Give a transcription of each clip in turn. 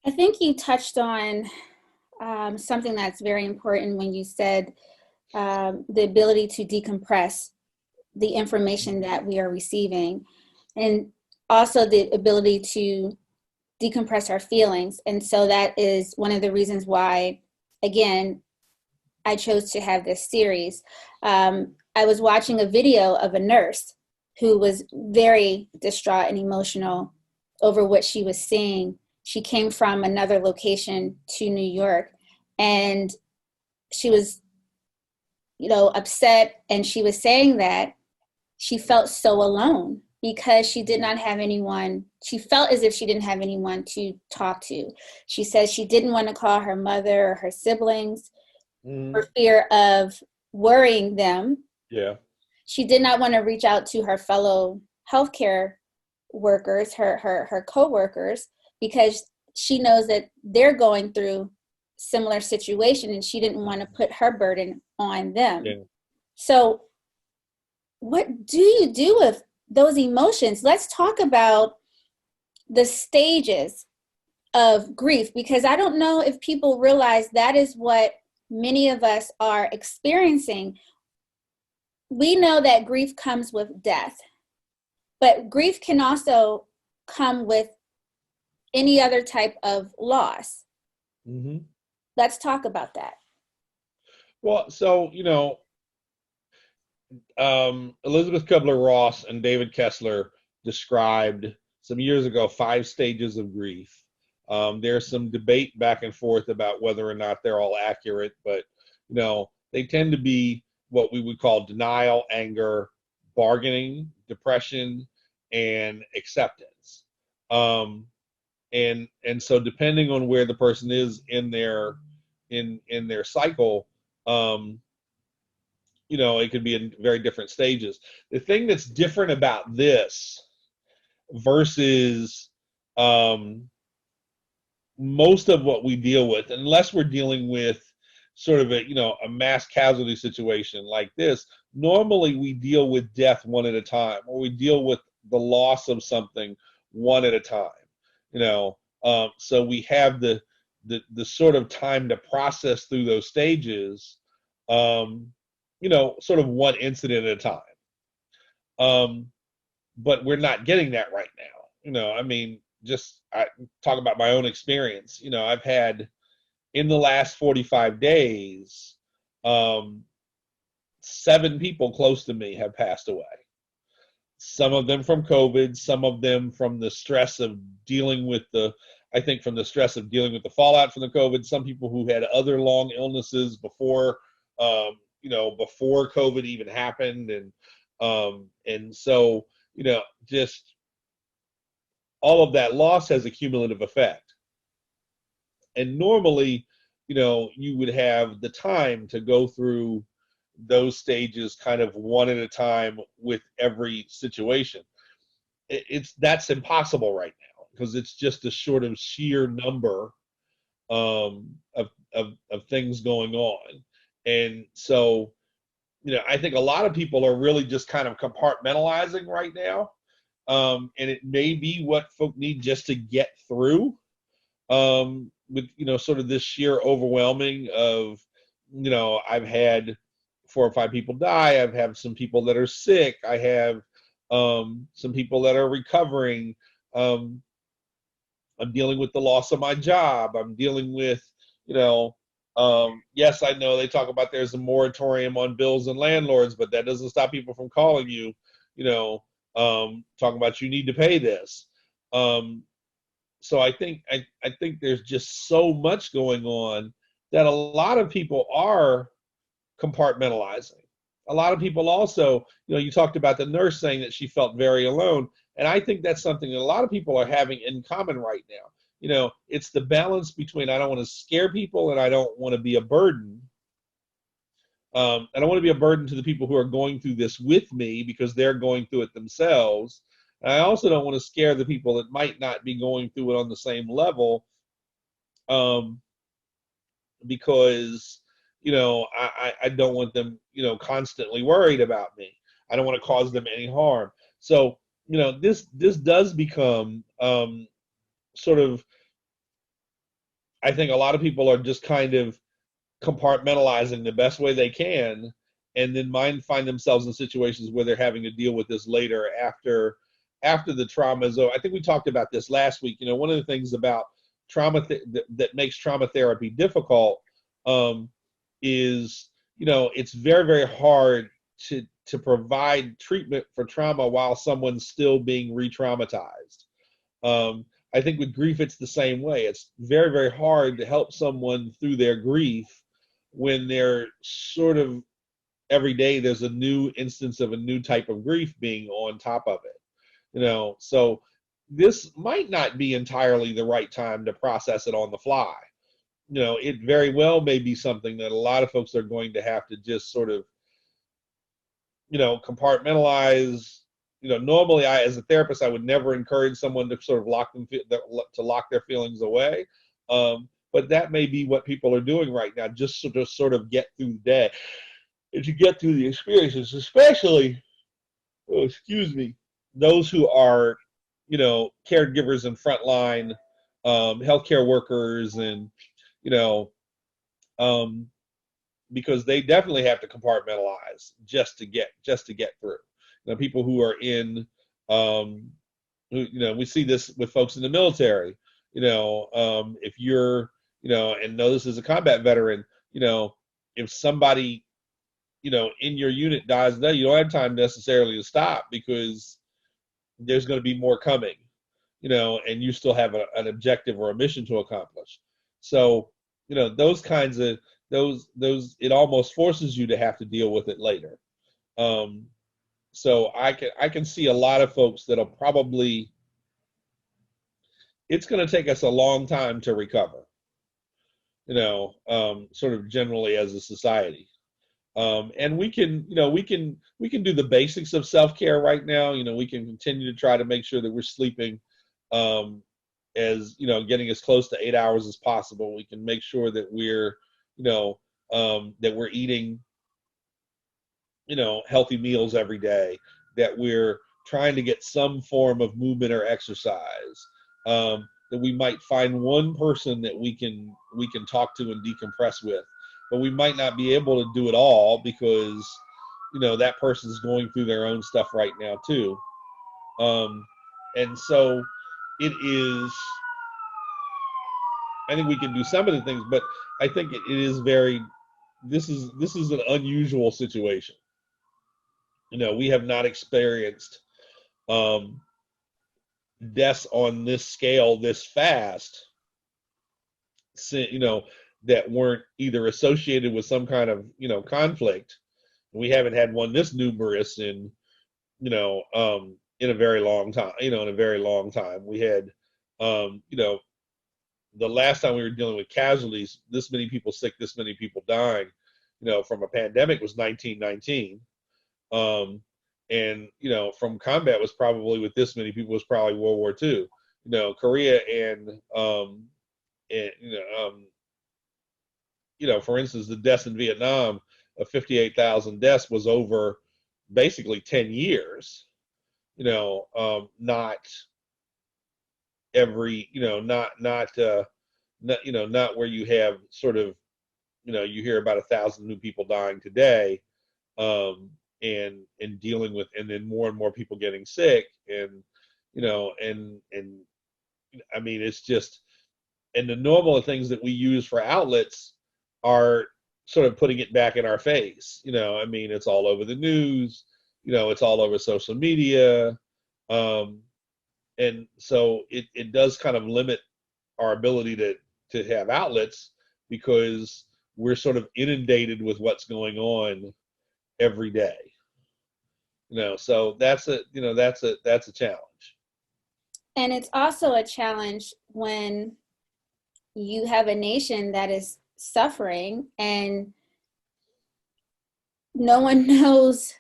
I think you touched on something that's very important when you said the ability to decompress the information that we are receiving, and also the ability to decompress our feelings. And so that is one of the reasons why, again, I chose to have this series. I was watching a video of a nurse who was very distraught and emotional over what she was seeing. She came from another location to New York, and she was, upset. And she was saying that she felt so alone because she did not have anyone. She felt as if she didn't have anyone to talk to. She says she didn't want to call her mother or her siblings for Mm, fear of worrying them. yeah. She did not want to reach out to her fellow healthcare workers, her coworkers, because she knows that they're going through similar situation and she didn't want to put her burden on them. Yeah. So what do you do with those emotions? Let's talk about the stages of grief, because I don't know if people realize that is what many of us are experiencing. We know that grief comes with death, but grief can also come with any other type of loss. hmm Let's talk about that. Well, so, Elizabeth Kubler-Ross and David Kessler described some years ago 5 stages of grief. There's some debate back and forth about whether or not they're all accurate, but they tend to be what we would call denial, anger, bargaining, depression, and acceptance. Um, and so depending on where the person is in their cycle, um, it could be in very different stages. The thing that's different about this versus um, most of what we deal with, unless we're dealing with sort of a mass casualty situation like this, normally we deal with death one at a time, or we deal with the loss of something one at a time. So we have the sort of time to process through those stages, um, sort of one incident at a time. Um, but we're not getting that right now. I mean, just I talk about my own experience. I've had in the last 45 days, um, 7 people close to me have passed away. Some of them from COVID, some of them from the stress of dealing with I think from the stress of dealing with the fallout from the COVID. Some people who had other long illnesses before COVID even happened, and so just all of that loss has a cumulative effect. And normally, you would have the time to go through those stages kind of one at a time with every situation. That's impossible right now because it's just a sort of sheer number of things going on. And so, I think a lot of people are really just kind of compartmentalizing right now. And it may be what folk need just to get through, with sort of this sheer overwhelming of I've had 4 or 5 people die. I've had some people that are sick. I have some people that are recovering. um, I'm dealing with the loss of my job. I'm dealing with you know yes, I know they talk about there's a moratorium on bills and landlords, but that doesn't stop people from calling you, you know talking about you need to pay this. um, so I think there's just so much going on that a lot of people are compartmentalizing. A lot of people also, you talked about the nurse saying that she felt very alone, and I think that's something that a lot of people are having in common right now. It's the balance between I don't want to scare people and I don't want to be a burden. I don't want to be a burden to the people who are going through this with me because they're going through it themselves. And I also don't want to scare the people that might not be going through it on the same level, um, because I don't want them constantly worried about me. I don't want to cause them any harm. So this does become sort of I think a lot of people are just kind of compartmentalizing the best way they can, and then find themselves in situations where they're having to deal with this later after the trauma is over. I think we talked about this last week. One of the things about trauma that makes trauma therapy difficult, is it's very, very hard to provide treatment for trauma while someone's still being re-traumatized. I think with grief, it's the same way. It's very, very hard to help someone through their grief when they're sort of every day there's a new instance of a new type of grief being on top of it. So this might not be entirely the right time to process it on the fly. It very well may be something that a lot of folks are going to have to just sort of, compartmentalize. Normally, as a therapist, I would never encourage someone to sort of lock their feelings away. But that may be what people are doing right now, just to sort of get through the day, and to get through the experiences, especially, those who are, caregivers and frontline healthcare workers, and you know, because they definitely have to compartmentalize just to get through. People who are in, we see this with folks in the military. If you're, and know this as a combat veteran, if somebody, in your unit dies, you don't have time necessarily to stop, because there's going to be more coming, and you still have an objective or a mission to accomplish. So, those kinds of those it almost forces you to have to deal with it later. So I can see a lot of folks that'll probably, it's going to take us a long time to recover, sort of generally as a society. And we can do the basics of self-care right now. We can continue to try to make sure that we're sleeping, getting as close to 8 hours as possible. We can make sure that we're, that we're eating, healthy meals every day, that we're trying to get some form of movement or exercise, that we might find one person that we can talk to and decompress with, but we might not be able to do it all, because that person's going through their own stuff right now too. And so it is, I think we can do some of the things, but I think it is this is an unusual situation. We have not experienced deaths on this scale this fast, that weren't either associated with some kind of, conflict. We haven't had one this numerous in a very long time. We had, the last time we were dealing with casualties, this many people sick, this many people dying, from a pandemic, was 1919. And from combat was probably, with this many people, was probably World War II. Korea and for instance, the deaths in Vietnam of 58,000 deaths was over basically 10 years. Not every, not where you have sort of, you hear about 1,000 new people dying today, and dealing with, and then more and more people getting sick, and I mean, it's just, and the normal things that we use for outlets are sort of putting it back in our face. I mean, it's all over the news, it's all over social media. And so it does kind of limit our ability to have outlets, because we're sort of inundated with what's going on every day. So that's a challenge. And it's also a challenge when you have a nation that is suffering and no one knows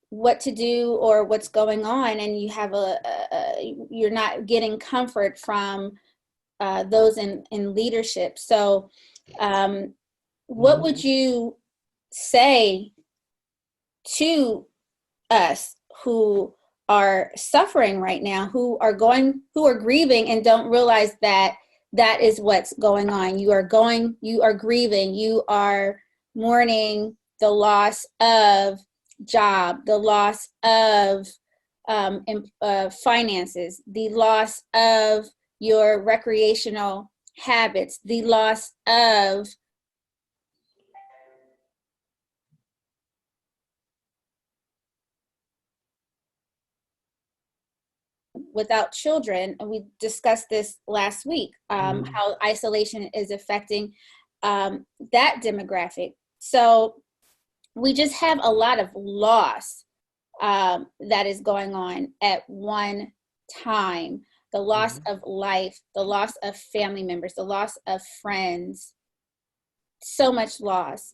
what to do or what's going on, and you have you're not getting comfort from those in leadership. So what would you say to us who are suffering right now, who are grieving and don't realize that that is what's going on. You are grieving, you are mourning the loss of job, the loss of finances, the loss of your recreational habits, the loss of without children. And we discussed this last week, how isolation is affecting that demographic. So we just have a lot of loss that is going on at one time. The loss of life, the loss of family members, the loss of friends, so much loss.